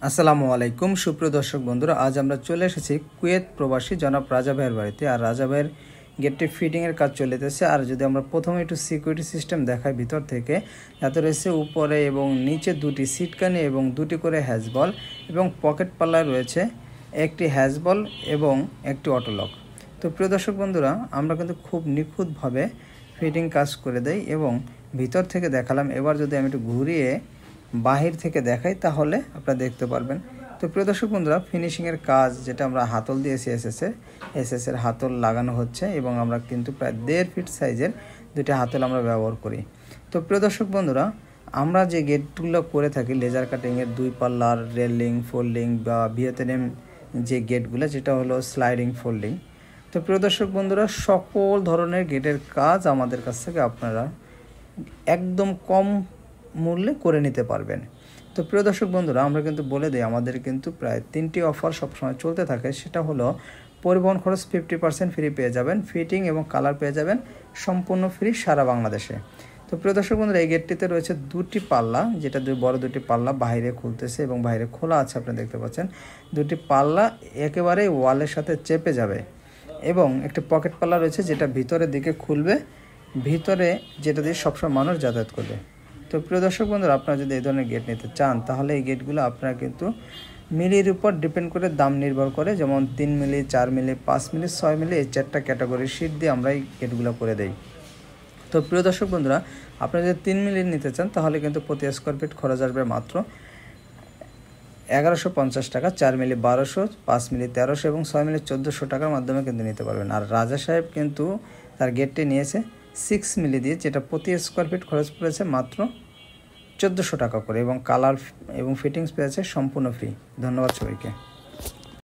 আসসালামু আলাইকুম সুপ্রিয় দর্শক বন্ধুরা, আজ আমরা চলে এসেছি কুয়েত প্রবাসী জনাব রাজা ভাইয়ের বাড়িতে। আর রাজা ভাইয়ের গেটটি ফিটিংয়ের কাজ চলিতেছে। আর যদি আমরা প্রথমে একটু সিকিউরিটি সিস্টেম দেখাই ভিতর থেকে, যাতে রয়েছে উপরে এবং নিচে দুটি সিটকানি এবং দুটি করে হ্যাজবল এবং পকেট পাল্লা রয়েছে একটি হ্যাজবল এবং একটি অটোলক। তো প্রিয় দর্শক বন্ধুরা, আমরা কিন্তু খুব নিখুঁতভাবে ফিটিং কাজ করে দেই এবং ভিতর থেকে দেখালাম। এবার যদি আমি একটু ঘুরিয়ে বাহির থেকে দেখাই তাহলে আপনারা দেখতে পারবেন। তো প্রিয় দর্শক বন্ধুরা, ফিনিশিংয়ের কাজ যেটা আমরা হাতল দিয়েছি এসএসের হাতল লাগানো হচ্ছে এবং আমরা কিন্তু প্রায় 1.5 ফিট সাইজের দুটি হাতল আমরা ব্যবহার করি। তো প্রিয় দর্শক বন্ধুরা, আমরা যে গেটগুলো করে থাকি লেজার কাটিংয়ের 2 পাল্লার রেলিং ফোল্ডিং বা ভিয়েতনাম যে গেটগুলো, যেটা হলো স্লাইডিং ফোল্ডিং। তো প্রিয় দর্শক বন্ধুরা, সকল ধরনের গেটের কাজ আমাদের কাছ থেকে আপনারা একদম কম মূল্যে করে নিতে পারবেন। তো প্রিয় দর্শক বন্ধুরা, আমরা কিন্তু বলে দিই আমাদের কিন্তু প্রায় 3টি অফার সবসময় চলতে থাকে। সেটা হলো পরিবহন খরচ 50% ফ্রি পেয়ে যাবেন, ফিটিং এবং কালার পেয়ে যাবেন সম্পূর্ণ ফ্রি সারা বাংলাদেশে। তো প্রিয় দর্শক বন্ধুরা, এই গেটটিতে রয়েছে 2টি পাল্লা, যেটা বড় 2টি পাল্লা বাইরে খুলতেছে এবং বাইরে খোলা আছে, আপনি দেখতে পাচ্ছেন। 2টি পাল্লা একেবারেই ওয়ালের সাথে চেপে যাবে এবং একটি পকেট পাল্লা রয়েছে যেটা ভিতরের দিকে খুলবে, ভিতরে যেটা দিয়ে সবসময় মানুষ যাতায়াত করবে। তো প্রিয় দর্শক বন্ধুরা, আপনারা যদি এই ধরনের গেট নিতে চান তাহলে এই গেটগুলো আপনারা কিন্তু মিলির উপর ডিপেন্ড করে দাম নির্ভর করে। যেমন 3 মিলি, 4 মিলি, 5 মিলি, 6 মিলি, এই 4টা ক্যাটাগরির শিট দিয়ে আমরা এই গেটগুলো করে দেই। তো প্রিয় দর্শক বন্ধুরা, আপনারা যদি 3 মিলি নিতে চান তাহলে কিন্তু প্রতি স্কোয়ার ফিট খরচ আসবে মাত্র 1150 টাকা, 4 মিলি 1200, 5 মিলি 1300 এবং 6 মিলি 1400 টাকার মাধ্যমে কিন্তু নিতে পারবেন। আর রাজা সাহেব কিন্তু তার গেটটি নিয়েছে 6 মিলি দিয়ে, যেটা প্রতি স্কোয়ার ফিট খরচ পড়েছে মাত্র 1400 টাকা করে এবং কালার এবং ফিটিংস পেয়েছে সম্পূর্ণ ফ্রি। ধন্যবাদ সবাইকে।